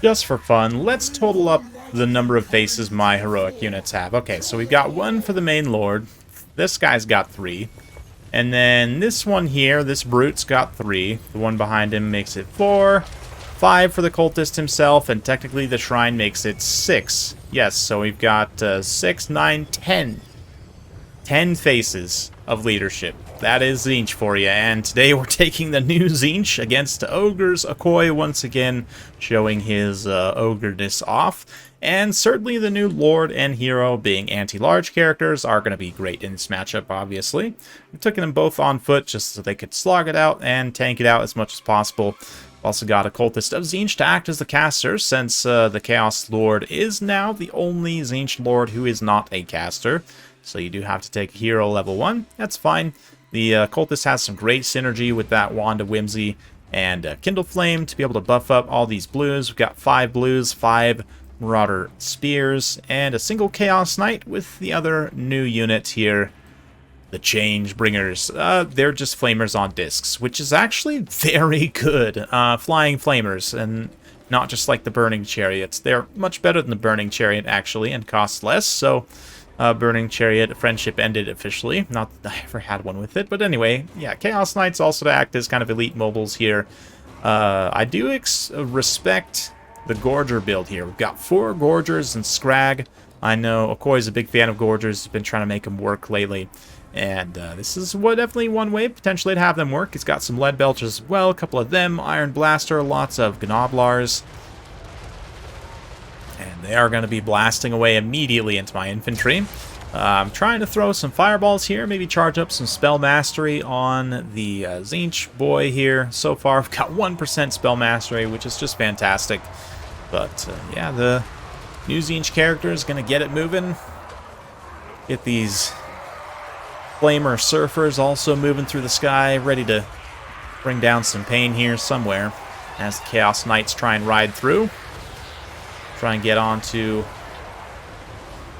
Just for fun, let's total up the number of faces my heroic units have. Okay, so we've got one for the main lord. This guy's got 3. And then this one here, this brute's got 3. The one behind him makes it 4. 5 for the cultist himself, and technically the shrine makes it 6. Yes, so we've got 6, 9, 10. 10 faces of leadership. That is Tzeentch for you, and today we're taking the new Tzeentch against Ogres. Okoye once again showing his ogreness off, and certainly the new Lord and Hero being anti-large characters are going to be great in this matchup, obviously. We took them both on foot just so they could slog it out and tank it out as much as possible. Also got a Cultist of Tzeentch to act as the caster, since the Chaos Lord is now the only Tzeentch Lord who is not a caster. So you do have to take Hero level 1. That's fine. The Cultist has some great synergy with that Wand of Whimsy and Kindle Flame to be able to buff up all these blues. We've got 5 blues, 5 Marauder Spears, and a single Chaos Knight with the other new unit here, the Change Bringers. They're just Flamers on discs, which is actually very good. Flying Flamers, and not just like the Burning Chariots. They're much better than the Burning Chariot, actually, and cost less, so... Burning Chariot friendship ended officially. Not that I ever had one with it, but anyway, yeah, Chaos Knights also to act as kind of elite mobiles here. I do respect the Gorger build here. We've got 4 Gorgers and Scrag. I know Okoye's a big fan of Gorgers. He's been trying to make them work lately. And this is definitely one way potentially to have them work. He's got some Lead Belchers as well, a couple of them, Iron Blaster, lots of Gnoblars. And they are going to be blasting away immediately into my infantry. I'm trying to throw some fireballs here, maybe charge up some spell mastery on the Tzeentch boy here. So far, I've got 1% spell mastery, which is just fantastic. But yeah, the new Tzeentch character is going to get it moving. Get these Flamer Surfers also moving through the sky, ready to bring down some pain here somewhere as the Chaos Knights try and ride through. Try and get onto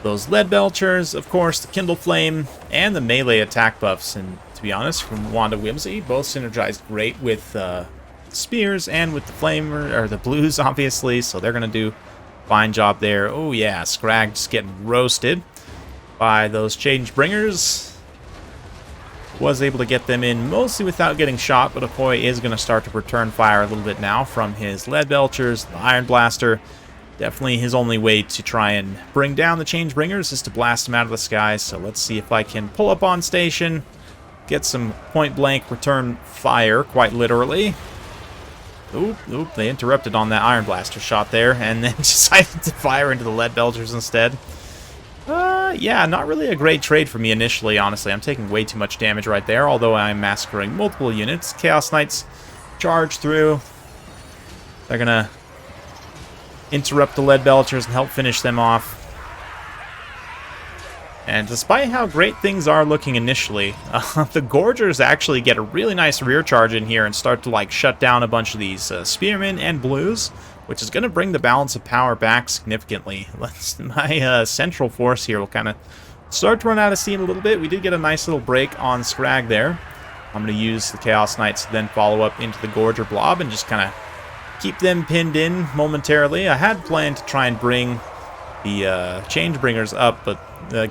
those Lead Belchers, of course, the Kindle Flame, and the melee attack buffs. And to be honest, from Wand of Whimsy, both synergized great with spears and with the Flamer, or the blues, obviously. So they're going to do a fine job there. Oh yeah, Scrag just getting roasted by those Change Bringers. Was able to get them in mostly without getting shot, but Okoye is going to start to return fire a little bit now from his Lead Belchers, the Iron Blaster. Definitely his only way to try and bring down the Change Bringers is to blast them out of the sky. So let's see if I can pull up on station, get some point-blank return fire, quite literally. Oop, they interrupted on that Iron Blaster shot there, and then decided to fire into the Lead Belchers instead. Yeah, not really a great trade for me initially, honestly. I'm taking way too much damage right there, although I'm massacring multiple units. Chaos Knights charge through. They're gonna interrupt the Lead Belchers and help finish them off. And despite how great things are looking initially, the Gorgers actually get a really nice rear charge in here and start to like shut down a bunch of these Spearmen and Blues, which is going to bring the balance of power back significantly. My central force here will kind of start to run out of steam a little bit. We did get a nice little break on Scrag there. I'm going to use the Chaos Knights to then follow up into the Gorger blob and just kind of keep them pinned in momentarily. I had planned to try and bring the Change Bringers up, but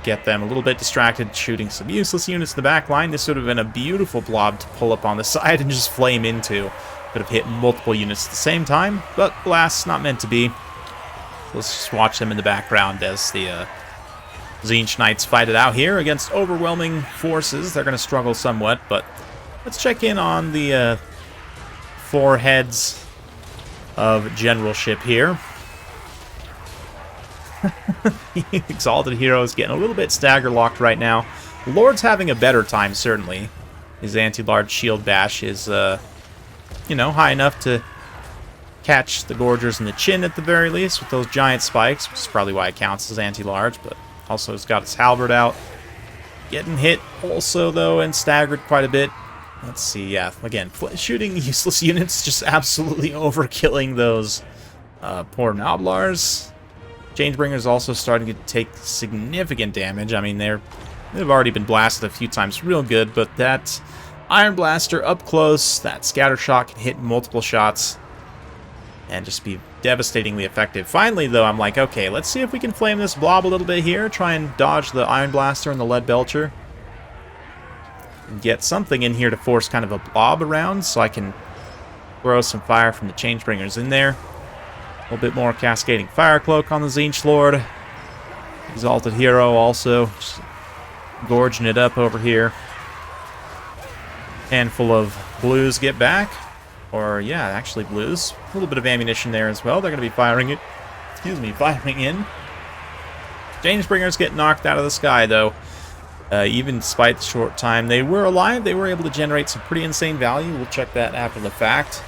get them a little bit distracted shooting some useless units in the back line. This would have been a beautiful blob to pull up on the side and just flame into. Could have hit multiple units at the same time, but alas, not meant to be. Let's just watch them in the background as the Tzeentch Knights fight it out here against overwhelming forces. They're going to struggle somewhat, but let's check in on the 4 heads of generalship here. Exalted Hero is getting a little bit stagger locked right now. The Lord's having a better time, certainly. His anti-large shield bash is, you know, high enough to catch the Gorgers in the chin at the very least with those giant spikes, which is probably why it counts as anti-large, but also has got his halberd out. Getting hit also, though, and staggered quite a bit. Let's see, yeah, again, shooting useless units, just absolutely overkilling those poor Gnoblars. Changebringer's also starting to take significant damage. I mean, they've already been blasted a few times real good, but that Iron Blaster up close, that scatter shot can hit multiple shots. and just be devastatingly effective. Finally, though, I'm like, okay, let's see if we can flame this blob a little bit here. Try and dodge the Iron Blaster and the Lead Belcher. And get something in here to force kind of a blob around so I can throw some fire from the Changebringers in there. A little bit more Cascading Fire Cloak on the Tzeentch Lord. Exalted Hero also just gorging it up over here. Handful of blues get back. Or, yeah, actually blues. A little bit of ammunition there as well. They're going to be firing it. Excuse me, firing in. Changebringers get knocked out of the sky, though. Even despite the short time they were alive, they were able to generate some pretty insane value. We'll check that after the fact.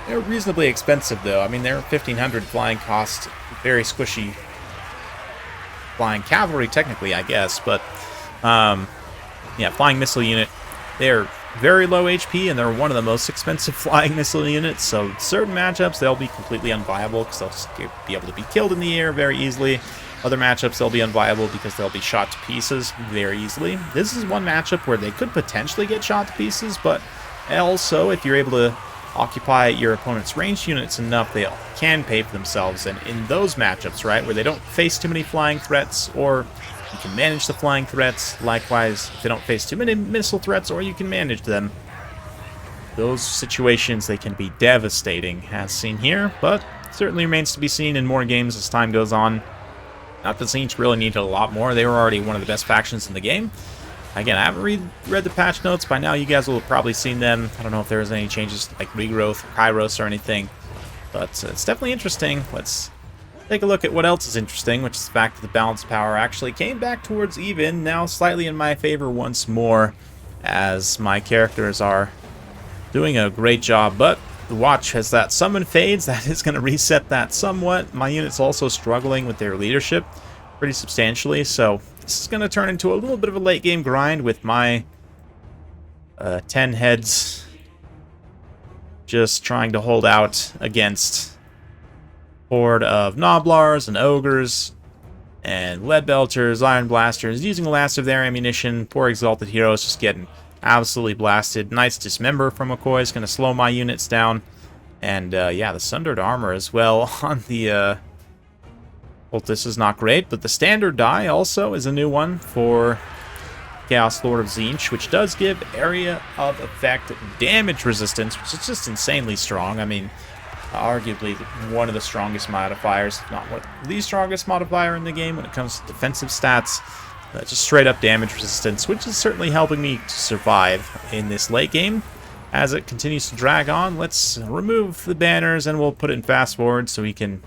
They're reasonably expensive, though. I mean, they're 1,500 flying cost. Very squishy flying cavalry, technically, I guess. But, yeah, flying missile unit. They're very low HP, and they're one of the most expensive flying missile units, so certain matchups, they'll be completely unviable because they'll just be able to be killed in the air very easily. Other matchups, they'll be unviable because they'll be shot to pieces very easily. This is one matchup where they could potentially get shot to pieces, but also, if you're able to occupy your opponent's ranged units enough, they can pay for themselves, and in those matchups, right, where they don't face too many flying threats, or you can manage the flying threats. Likewise, if they don't face too many missile threats, or you can manage them. Those situations, they can be devastating, as seen here, but certainly remains to be seen in more games as time goes on. Not that Tzeentch really needed a lot more. They were already one of the best factions in the game. Again, I haven't read the patch notes. By now, you guys will have probably seen them. I don't know if there was any changes like regrowth, or Kairos, or anything. But it's definitely interesting. Let's take a look at what else is interesting, which is the fact that the balance power actually came back towards even, now slightly in my favor once more, as my characters are doing a great job. But the watch, as that summon fades, that is going to reset that somewhat. My unit's also struggling with their leadership pretty substantially, so this is going to turn into a little bit of a late game grind with my 10 heads just trying to hold out against horde of Noblars and Ogres and Lead Belchers, Iron Blasters, using the last of their ammunition. Poor Exalted Heroes just getting absolutely blasted. Nice Dismember from McCoy is going to slow my units down. And, yeah, the Sundered Armor as well on the... Well, this is not great, but the Standard Die also is a new one for Chaos Lord of Tzeentch, which does give Area of Effect damage resistance, which is just insanely strong. I mean, arguably one of the strongest modifiers, if not the strongest modifier in the game when it comes to defensive stats. Just straight up damage resistance, which is certainly helping me to survive in this late game. As it continues to drag on, let's remove the banners and we'll put it in fast forward so we can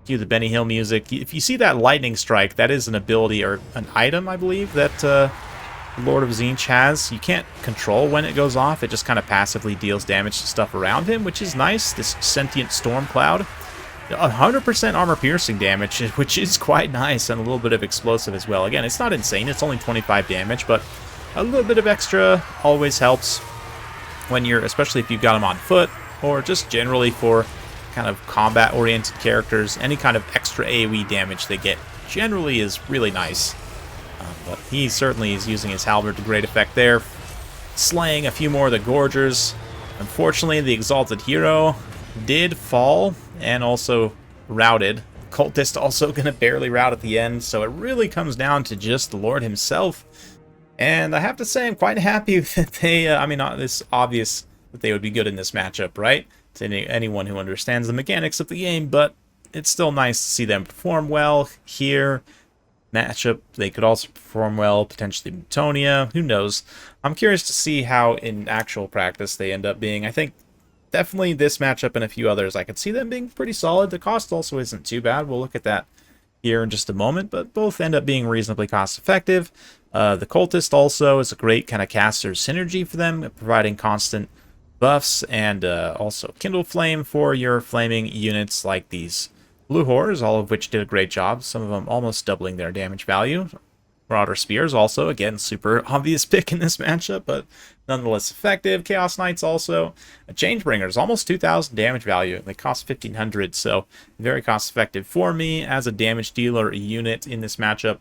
cue the Benny Hill music. If you see that lightning strike, that is an ability or an item, I believe, that Lord of Tzeentch has. You can't control when it goes off. It just kind of passively deals damage to stuff around him, which is nice. This Sentient Storm Cloud. 100% armor-piercing damage, which is quite nice, and a little bit of explosive as well. Again, it's not insane. It's only 25 damage, but a little bit of extra always helps when you're, especially if you've got them on foot, or just generally for kind of combat-oriented characters. Any kind of extra AoE damage they get generally is really nice. But he certainly is using his halberd to great effect there, slaying a few more of the Gorgers. Unfortunately, the Exalted Hero did fall and also routed. Cultist also going to barely rout at the end, so it really comes down to just the Lord himself. And I have to say, I'm quite happy that they, I mean, it's obvious that they would be good in this matchup, right? To anyone who understands the mechanics of the game, but it's still nice to see them perform well here. Matchup, they could also perform well, potentially Newtonia, who knows. I'm curious to see how in actual practice they end up being. I think definitely this matchup and a few others, I could see them being pretty solid. The cost also isn't too bad. We'll look at that here in just a moment, but both end up being reasonably cost effective. The Cultist also is a great kind of caster synergy for them, providing constant buffs, and also Kindle Flame for your flaming units like these Blue Horrors, all of which did a great job, some of them almost doubling their damage value. Marauder Spears also, again, super obvious pick in this matchup, but nonetheless effective. Chaos Knights also. Changebringers, almost 2,000 damage value. They cost 1,500, so very cost effective for me as a damage dealer unit in this matchup.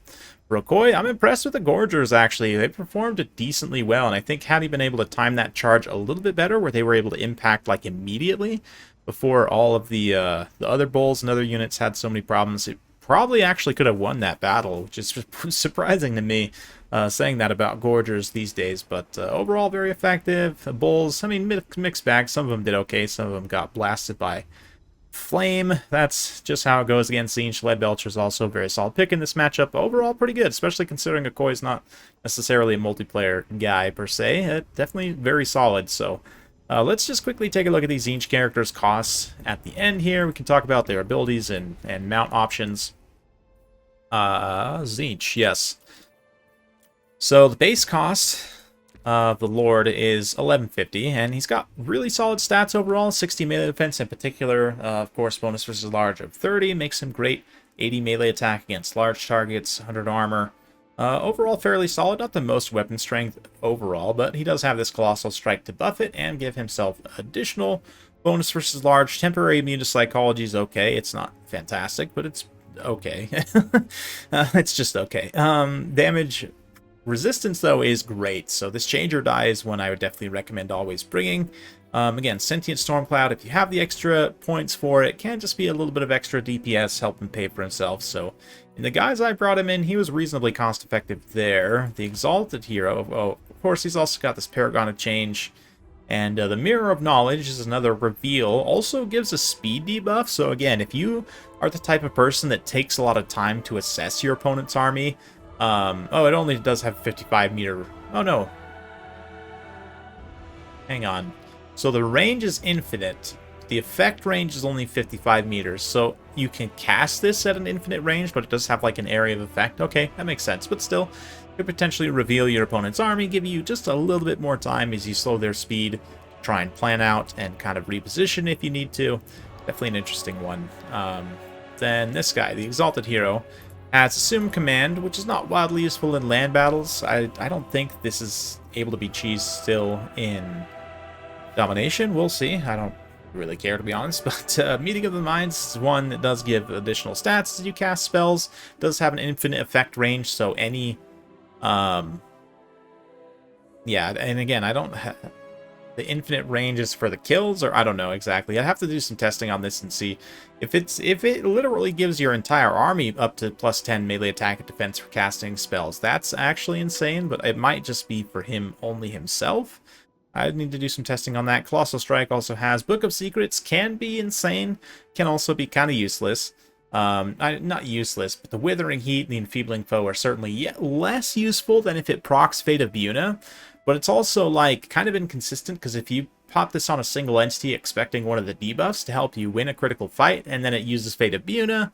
Rokoi, I'm impressed with the Gorgers, actually. They performed decently well, and I think had he been able to time that charge a little bit better, where they were able to impact, like, immediately, before all of the other bulls and other units had so many problems. It probably actually could have won that battle, which is surprising to me, saying that about Gorgers these days. But overall, very effective. The bulls, I mean, mixed bag. Some of them did okay. Some of them got blasted by flame. That's just how it goes against Tzeentch. Lead Belcher is also a very solid pick in this matchup. Overall, pretty good, especially considering Akoi is not necessarily a multiplayer guy per se. Definitely very solid. So let's just quickly take a look at these Tzeentch characters' costs at the end here. We can talk about their abilities and mount options. Tzeentch, yes. So the base cost of the Lord is 1150, and he's got really solid stats overall. 60 melee defense in particular, of course, bonus versus large of 30 makes him great. 80 melee attack against large targets, 100 armor. Overall, fairly solid. Not the most weapon strength overall, but he does have this Colossal Strike to buff it and give himself additional bonus versus large. Temporary immune to psychology is okay. It's not fantastic, but it's okay. It's just okay. Damage resistance, though, is great. So this change or die is one I would definitely recommend always bringing. Again, Sentient Stormcloud, if you have the extra points for it, can just be a little bit of extra DPS, help him pay for himself. So in the guys I brought him in, he was reasonably cost effective there. The Exalted Hero, oh, of course, he's also got this Paragon of Change. And the Mirror of Knowledge is another reveal. Also gives a speed debuff. So again, if you are the type of person that takes a lot of time to assess your opponent's army, oh, it only does have 55 meter. Oh, no. Hang on. So the range is infinite. The effect range is only 55 meters. So you can cast this at an infinite range, but it does have like an area of effect. Okay, that makes sense. But still, could potentially reveal your opponent's army, give you just a little bit more time as you slow their speed, try and plan out and kind of reposition if you need to. Definitely an interesting one. Then this guy, the Exalted Hero, has Assume Command, which is not wildly useful in land battles. I don't think this is able to be cheesed still in Domination. We'll see. I don't really care, to be honest. But Meeting of the Minds is one that does give additional stats as you cast spells. It does have an infinite effect range, so any... yeah, and again, I don't... The infinite range is for the kills, or I don't know exactly. I'd have to do some testing on this and see if it literally gives your entire army up to plus 10 melee attack and defense for casting spells. That's actually insane, but it might just be for him only himself. I need to do some testing on that. Colossal Strike also has Book of Secrets, can be insane, can also be kind of useless. Not useless, but the Withering Heat and the Enfeebling Foe are certainly yet less useful than if it procs Fate of Buna. But it's also, like, kind of inconsistent, because if you pop this on a single entity expecting one of the debuffs to help you win a critical fight, and then it uses Fate of Buna,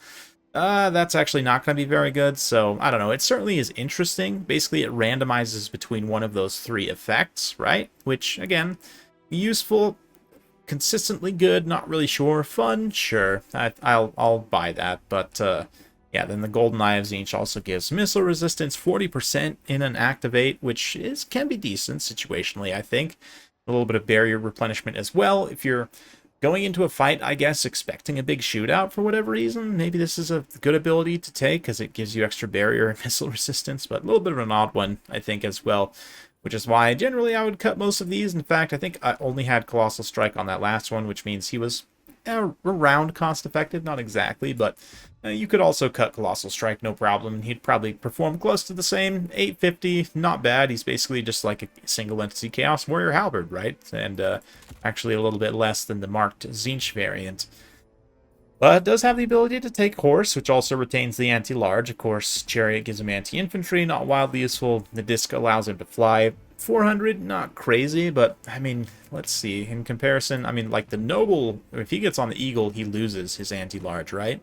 that's actually not going to be very good. So, I don't know. It certainly is interesting. Basically, it randomizes between one of those three effects, right? Which, again, useful, consistently good, not really sure. Fun, sure. I'll buy that, but... yeah, then the Golden Eye of Tzeentch also gives missile resistance 40% in an activate, which can be decent situationally, I think. A little bit of barrier replenishment as well. If you're going into a fight, I guess, expecting a big shootout for whatever reason, maybe this is a good ability to take because it gives you extra barrier and missile resistance, but a little bit of an odd one, I think, as well. Which is why generally I would cut most of these. In fact, I think I only had Colossal Strike on that last one, which means he was around cost effective, not exactly, but you could also cut Colossal Strike, no problem. He'd probably perform close to the same. 850, not bad. He's basically just like a single entity Chaos Warrior Halberd, right? And actually a little bit less than the marked Tzeentch variant. But it does have the ability to take Horse, which also retains the anti-large. Of course, Chariot gives him anti-infantry, not wildly useful. The disc allows him to fly. 400, not crazy, but, I mean, let's see. In comparison, I mean, like the Noble, if he gets on the Eagle, he loses his anti-large, right?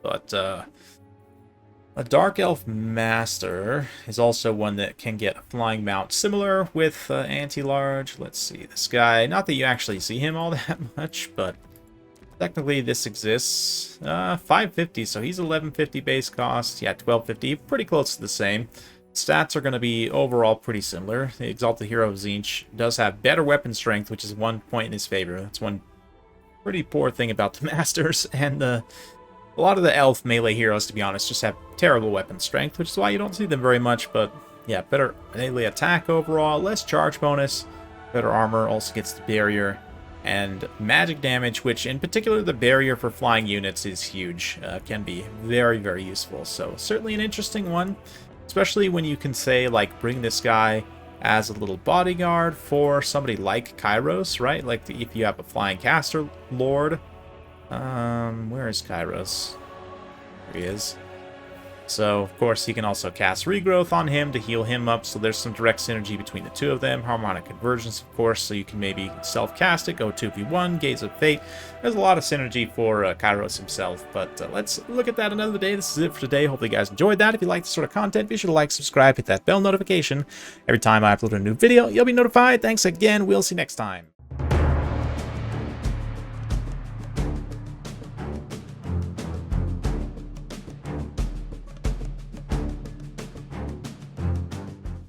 But, a Dark Elf Master is also one that can get a flying mount similar with anti-large. Let's see, this guy, not that you actually see him all that much, but technically this exists. 550, so he's 1150 base cost. Yeah, 1250, pretty close to the same. Stats are going to be overall pretty similar. The Exalted Hero of Tzeentch does have better weapon strength, which is 1 point in his favor. That's one pretty poor thing about the Masters. And a lot of the elf melee heroes, to be honest, just have terrible weapon strength, which is why you don't see them very much. But yeah, better melee attack overall, less charge bonus, better armor, also gets the barrier. And magic damage, which in particular the barrier for flying units is huge, can be very, very useful. So certainly an interesting one, especially when you can say, like, bring this guy as a little bodyguard for somebody like Kairos, right? Like if you have a flying caster lord. Where is Kairos? There he is. So, of course, you can also cast Regrowth on him to heal him up, so there's some direct synergy between the two of them. Harmonic Convergence, of course, so you can maybe self-cast it, go 2v1, Gaze of Fate. There's a lot of synergy for Kairos himself, but let's look at that another day. This is it for today. Hopefully you guys enjoyed that. If you like this sort of content, be sure to like, subscribe, hit that bell notification. Every time I upload a new video, you'll be notified. Thanks again. We'll see you next time.